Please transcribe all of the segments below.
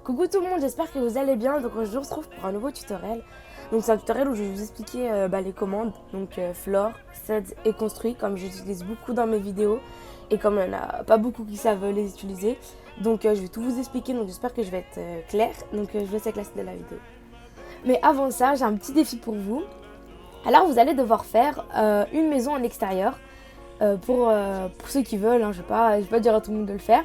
Coucou tout le monde, j'espère que vous allez bien. Donc je vous retrouve pour un nouveau tutoriel. Donc c'est un tutoriel où je vais vous expliquer les commandes. Donc floor, sed et construit, comme j'utilise beaucoup dans mes vidéos. Et comme il n'y en a pas beaucoup qui savent les utiliser. Donc je vais tout vous expliquer, donc j'espère que je vais être claire. Donc je vous laisse avec la suite de la vidéo. Mais avant ça, j'ai un petit défi pour vous. Alors vous allez devoir faire une maison en extérieur. Pour ceux qui veulent, hein, je vais pas dire à tout le monde de le faire.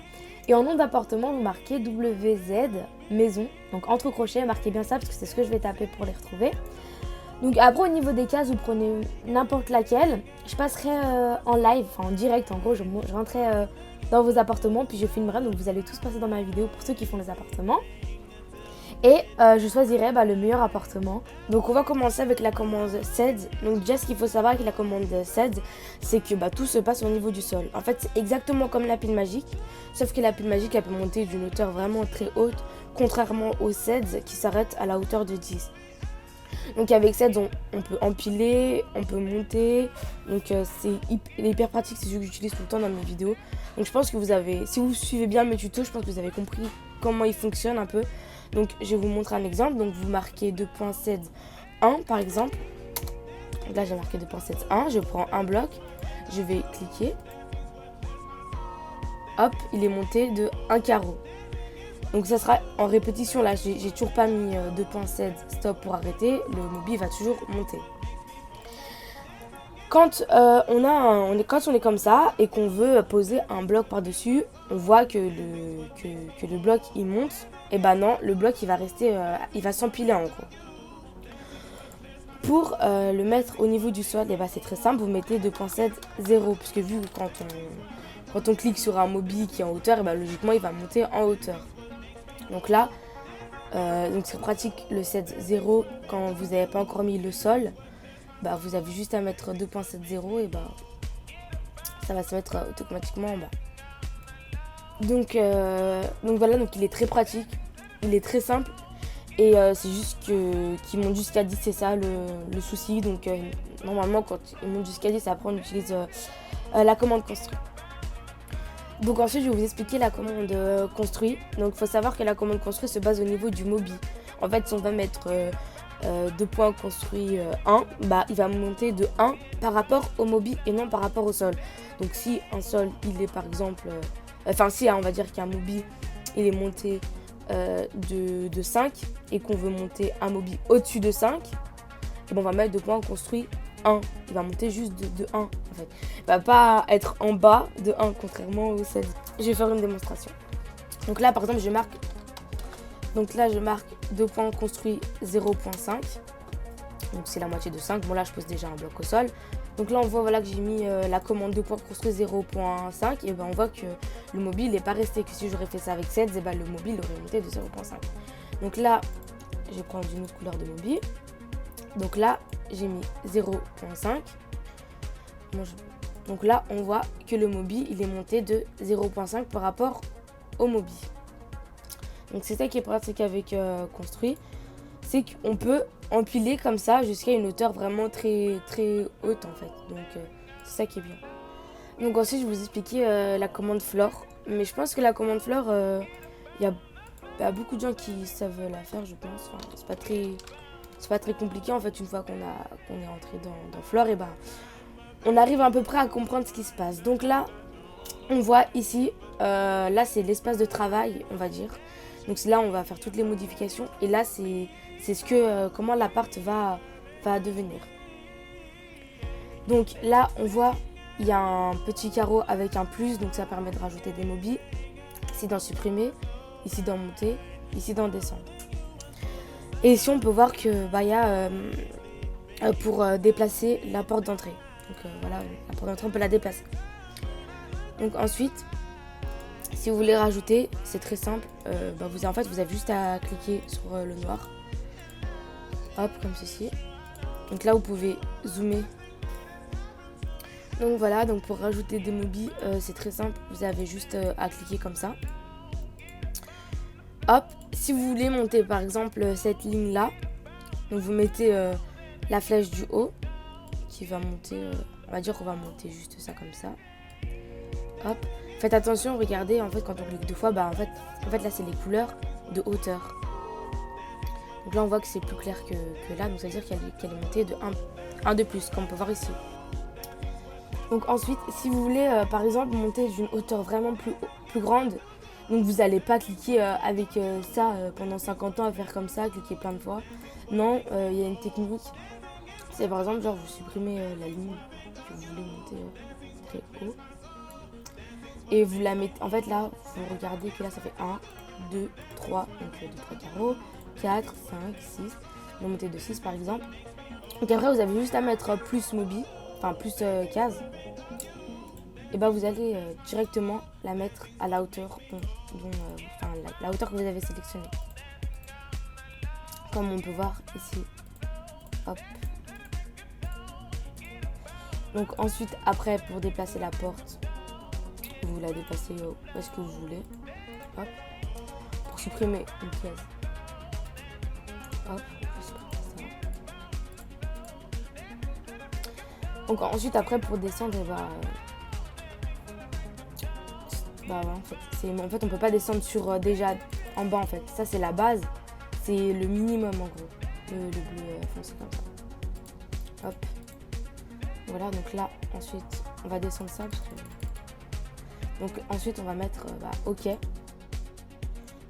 Et en nom d'appartement, vous marquez WZ maison. Donc entre crochets, marquez bien ça parce que c'est ce que je vais taper pour les retrouver. Donc après, au niveau des cases, vous prenez n'importe laquelle. Je passerai en live, enfin en direct. En gros, je rentrerai dans vos appartements puis je filmerai. Donc vous allez tous passer dans ma vidéo pour ceux qui font les appartements. Et je choisirai le meilleur appartement. Donc on va commencer avec la commande sed. Donc déjà ce qu'il faut savoir avec la commande sed, c'est que tout se passe au niveau du sol. En fait c'est exactement comme la pile magique. Sauf que la pile magique elle peut monter d'une hauteur vraiment très haute. Contrairement au sed qui s'arrête à la hauteur de 10. Donc avec sed on peut empiler, on peut monter. Donc c'est hyper pratique, c'est ce que j'utilise tout le temps dans mes vidéos. Donc je pense que si vous suivez bien mes tutos, je pense que vous avez compris comment il fonctionne un peu. Donc je vais vous montrer un exemple. Donc vous marquez 2.7.1 par exemple. Donc là j'ai marqué 2.7.1. Je prends un bloc. Je vais cliquer. Hop, il est monté de 1 carreau. Donc ça sera en répétition. Là j'ai toujours pas mis 2.7 stop pour arrêter. Le mobile va toujours monter. Quand on est comme ça et qu'on veut poser un bloc par-dessus, on voit que le bloc il monte. Et non, le bloc il va rester, il va s'empiler en gros. Pour le mettre au niveau du sol, c'est très simple, vous mettez 2.7.0 puisque vu quand on clique sur un mobile qui est en hauteur, logiquement il va monter en hauteur. Donc là, donc c'est pratique le set 0 quand vous n'avez pas encore mis le sol. Vous avez juste à mettre 2.7.0 et ça va se mettre automatiquement en bas. Donc voilà, donc il est très pratique, il est très simple et c'est juste qu'il monte jusqu'à 10, c'est ça le souci. Donc normalement quand il monte jusqu'à 10, après on utilise la commande construit. Donc ensuite je vais vous expliquer la commande construit. Donc il faut savoir que la commande construit se base au niveau du mobile. En fait si on va mettre 2 points construits 1, il va monter de 1 par rapport au mobile et non par rapport au sol. Donc si un sol il est par exemple on va dire qu'un mobile il est monté de 5 et qu'on veut monter un mobile au-dessus de 5, et on va mettre 2 points construits 1. Il va monter juste de 1 en fait. Il va pas être en bas de 1 contrairement au 16. Je vais faire une démonstration. Donc là par exemple je marque 2 points construits 0.5. Donc c'est la moitié de 5. Bon là je pose déjà un bloc au sol. Donc là on voit que j'ai mis la commande 2 points construits 0.5 et on voit que le mobile n'est pas resté. Que si j'aurais fait ça avec 7, le mobile aurait monté de 0.5. Donc là je vais prendre une autre couleur de mobile. Donc là j'ai mis 0.5. Donc là on voit que le mobile il est monté de 0.5 par rapport au mobile. Donc c'est ça qui est pratique avec construit, c'est qu'on peut empiler comme ça jusqu'à une hauteur vraiment très très haute en fait. Donc c'est ça qui est bien. Donc ensuite je vais vous expliquer la commande floor. Mais je pense que la commande floor, il y a beaucoup de gens qui savent la faire je pense. Enfin, c'est pas très compliqué en fait une fois qu'on est rentré dans floor et on arrive à peu près à comprendre ce qui se passe. Donc là on voit ici, là c'est l'espace de travail on va dire. Donc c'est là où on va faire toutes les modifications et là c'est comment l'appart va devenir. Donc là on voit il y a un petit carreau avec un plus, donc ça permet de rajouter des mobiles. Ici d'en supprimer, ici d'en monter, ici d'en descendre. Et ici on peut voir que il y a pour déplacer la porte d'entrée. Donc voilà, la porte d'entrée on peut la déplacer. Donc ensuite si vous voulez rajouter, c'est très simple. Vous avez juste à cliquer sur le noir. Hop, comme ceci. Donc là, vous pouvez zoomer. Donc voilà, donc pour rajouter des mobiles, c'est très simple. Vous avez juste à cliquer comme ça. Hop, si vous voulez monter par exemple cette ligne-là, donc vous mettez la flèche du haut qui va monter, on va dire qu'on va monter juste ça comme ça. Hop. Faites attention, regardez, en fait, quand on clique deux fois, en fait là, c'est les couleurs. de hauteur. Donc là on voit que c'est plus clair que là, donc ça veut dire qu'elle est montée de 1 de plus, comme on peut voir ici. Donc ensuite, si vous voulez par exemple monter d'une hauteur vraiment plus grande, donc vous n'allez pas cliquer avec ça pendant 50 ans à faire comme ça, cliquer plein de fois. Non, il y a une technique, c'est par exemple genre vous supprimez la ligne que vous voulez monter très haut. Et vous la mettez, en fait là, vous regardez que là ça fait 1, 2, 3, donc 2, 3 carreaux, 4, 5, 6, vous montez de 6 par exemple. Donc après vous avez juste à mettre plus mobi, enfin plus case. Et bah vous allez directement la mettre à la hauteur la hauteur que vous avez sélectionnée. Comme on peut voir ici. Hop. Donc ensuite, après, pour déplacer la porte, vous la déplacez où est-ce que vous voulez. Hop. Pour supprimer une pièce. Hop. Je supprime ça. Donc ensuite, après, pour descendre, en fait, on peut pas descendre sur déjà en bas en fait. Ça c'est la base, c'est le minimum en gros. Le bleu foncé comme ça. Hop. Voilà, donc là ensuite on va descendre ça parce que... Donc ensuite on va mettre OK.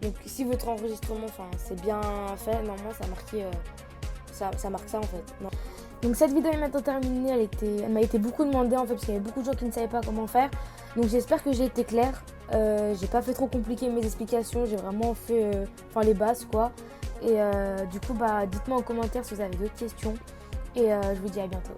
Donc si votre enregistrement, c'est bien fait, normalement ça marque ça en fait. Non. Donc cette vidéo est maintenant terminée, elle m'a été beaucoup demandée en fait parce qu'il y avait beaucoup de gens qui ne savaient pas comment faire. Donc j'espère que j'ai été claire, j'ai pas fait trop compliqué mes explications, j'ai vraiment fait les bases quoi. Et du coup dites-moi en commentaire si vous avez d'autres questions et je vous dis à bientôt.